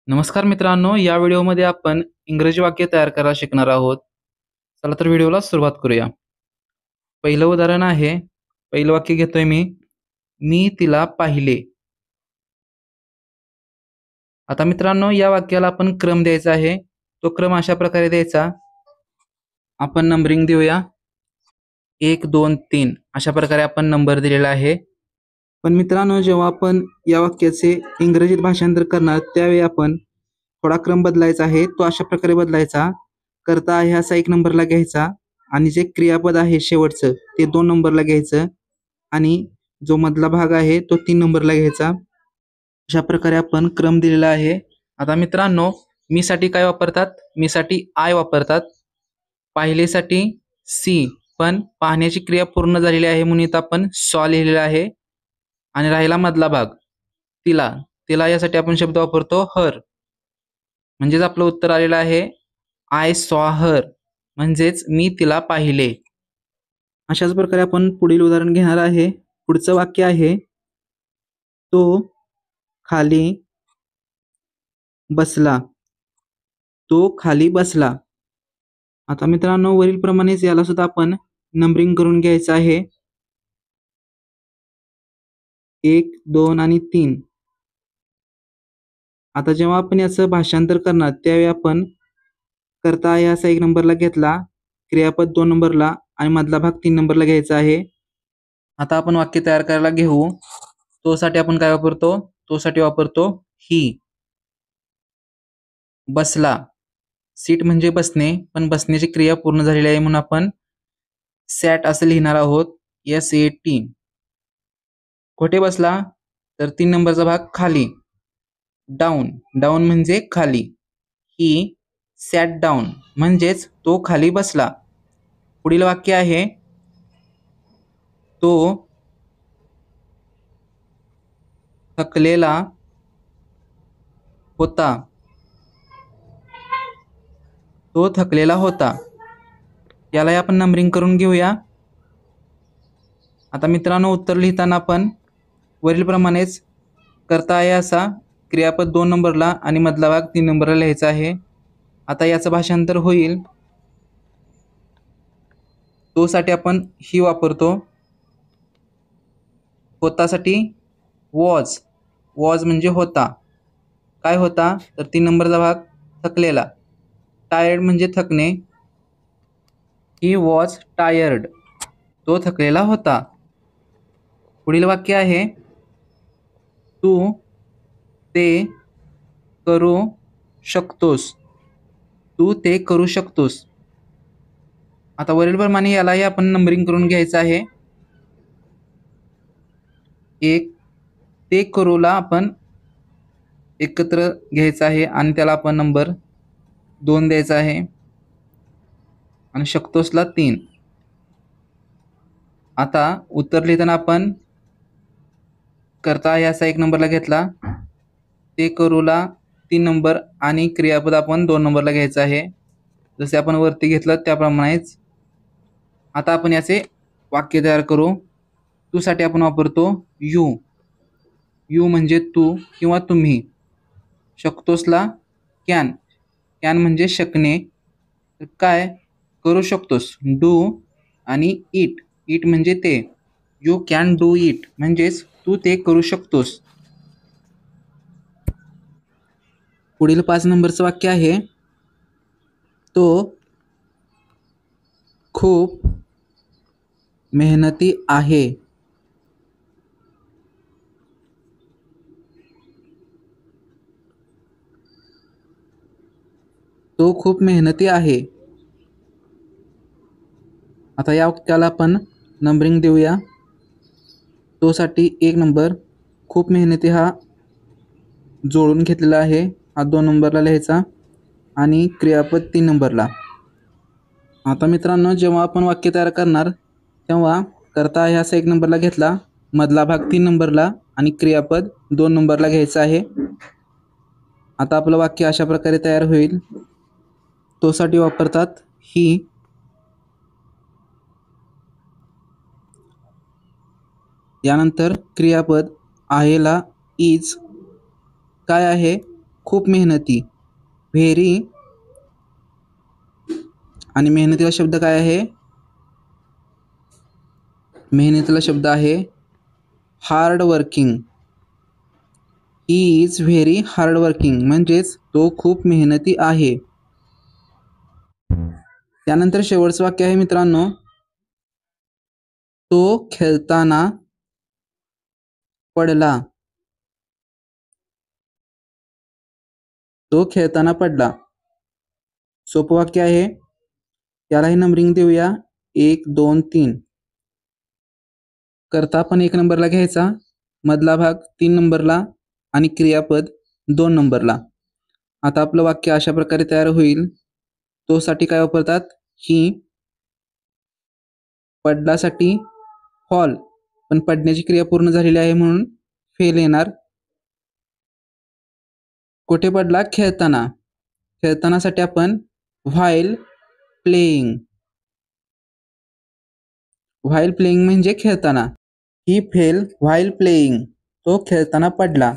नमस्कार मित्रांनो, या व्हिडिओमध्ये आपण इंग्रजी वाक्य तयार करायला शिकणार आहोत. चला तर व्हिडिओला सुरुवात करूया. पहिलं उदाहरण आहे. पहिलं वाक्य घेतोय मी. मी तिला पाहिले. आता मित्रांनो, या वाक्याला आपण क्रम द्यायचा आहे. तो क्रम अशा प्रकारे द्यायचा. आपण नंबरिंग देऊया. 1, 2, 3 अशा प्रकारे आपण नंबर दिलेला आहे. पण मित्रांनो, जेव्हा आपण या वाक्याचे इंग्रजीत भाषांतर करणार त्यावेळी आपण थोडा क्रम बदलायचा आहे. तो अशा प्रकारे बदलायचा. करता आहे असा 1 नंबरला घ्यायचा आणि जे क्रियापद आहे शेवटचं ते 2 नंबरला घ्यायचं आणि जो मधला भाग आहे तो 3 नंबरला घ्यायचा. अशा प्रकारे आपण क्रम दिलेला आहे. आता मित्रांनो, मी साठी काय वापरतात? मी साठी आय वापरतात. पाहिलेसाठी सी, पण पाहण्याची क्रिया पूर्ण झालेली आहे म्हणून इथं आपण सॉ लिहिलेला आहे. आणि राहिला मधला भाग तिला. तिला यासाठी आपण शब्द वापरतो हर. म्हणजेच आपलं उत्तर आलेलं आहे आय सॉ हर, म्हणजेच मी तिला पाहिले. अशाच प्रकारे आपण पुढील उदाहरण घेणार आहे. पुढचं वाक्य आहे तो खाली बसला. तो खाली बसला. आता मित्रांनो, वरील प्रमाणेच याला सुद्धा आपण नंबरिंग करून घ्यायचं आहे. 1, 2 आणि 3. आता जेव्हा आपण याचं भाषांतर करणार त्यावेळी आपण करता आहे असा 1 नंबरला घेतला, क्रियापद 2 नंबरला आणि मधला भाग 3 नंबरला घ्यायचा आहे. आता आपण वाक्य तयार करायला घेऊ. तो साठी आपण काय वापरतो? तो साठी वापरतो ही. बसला. सीट म्हणजे बसणे, पण बसण्याची क्रिया पूर्ण झालेली आहे म्हणून आपण सॅट असं लिहिणार आहोत. SAT. कुठे बसला? तर 3 नंबरचा भाग खाली. डाऊन. डाऊन म्हणजे खाली. ही सॅट डाऊन म्हणजेच तो खाली बसला. पुढील वाक्य आहे तो थकलेला होता. तो थकलेला होता. यालाही आपण नंबरिंग करून घेऊया. आता मित्रांनो, उत्तर लिहिताना आपण वरीलप्रमाणेच करता आहे असा क्रियापद 2 नंबरला आणि मधला भाग 3 नंबरला लिहायचा आहे. आता याचं भाषांतर होईल. तो साठी आपण ही वापरतो. होतासाठी वॉज. वॉज म्हणजे होता. काय होता? तर 3 नंबरचा भाग थकलेला. टायर्ड म्हणजे थकणे. He was tired. तो थकलेला होता. पुढील वाक्य आहे तू ते करू शकतोस. तू ते करू शकतोस. आता वरीलप्रमाणे यालाही आपण नंबरिंग करून घ्यायचं आहे. 1 ते करूला आपण एकत्र घ्यायचं आहे आणि त्याला आपण नंबर 2 द्यायचा आहे आणि शकतोसला 3. आता उत्तर लिहिताना आपण करता आहे असा 1 नंबरला घेतला, ते करूला 3 नंबर आणि क्रियापद आपण 2 नंबरला घ्यायचं आहे. जसे आपण वरती घेतलं त्याप्रमाणेच. आता आपण याचे वाक्य तयार करू. तू साठी आपण वापरतो यू. यू म्हणजे तू किंवा तुम्ही. शकतोसला कॅन. कॅन म्हणजे शकणे. तर काय करू शकतोस? डू आणि इट. इट म्हणजे ते. यू कॅन डू इट म्हणजेच तू ते करू शकतोस. पुढील 5 नंबरचं वाक्य आहे तो खूप मेहनती आहे. तो खूप मेहनती आहे. आता या वाक्याला आपण नंबरिंग देऊया. तो साठी 1 नंबर. खूप मेहनती हा जोडून घेतलेला आहे. हा 2 नंबरला लिहायचा आणि क्रियापद 3 नंबरला. आता मित्रांनो, जेव्हा आपण वाक्य तयार करणार तेव्हा करता आहे असा 1 नंबरला घेतला, मधला भाग 3 नंबरला आणि क्रियापद 2 नंबरला घ्यायचं आहे. आता आपलं वाक्य अशा प्रकारे तयार होईल. तो साठी वापरतात ही. यानंतर क्रियापद आहेला इज. काय आहे? खूप मेहनती. व्हेरी आणि मेहनतीला शब्द काय आहे? मेहनतीला शब्द आहे hard working. He is very hard working म्हणजेच तो खूप मेहनती आहे. त्यानंतर शेवटचं वाक्य आहे मित्रांनो, तो खेळताना पडला. तो खेळताना पडला. सोपं वाक्य आहे. यालाही नंबरिंग देऊया 1 2 3. कर्ता पण 1 नंबरला घ्यायचा, मधला भाग 3 नंबरला आणि क्रियापद 2 नंबरला. आता आपलं वाक्य अशा प्रकारे तयार होईल. तो साठी काय वापरतात? ही. पडलासाठी फॉल, पण पडण्याची क्रिया पूर्ण झालेली आहे म्हणून फेल येणार. कुठे पडला? खेळताना. खेळतानासाठी आपण व्हाईल प्लेइंग. व्हाईल प्लेइंग म्हणजे खेळताना. ही फेल व्हाईल प्लेइंग. तो खेळताना पडला.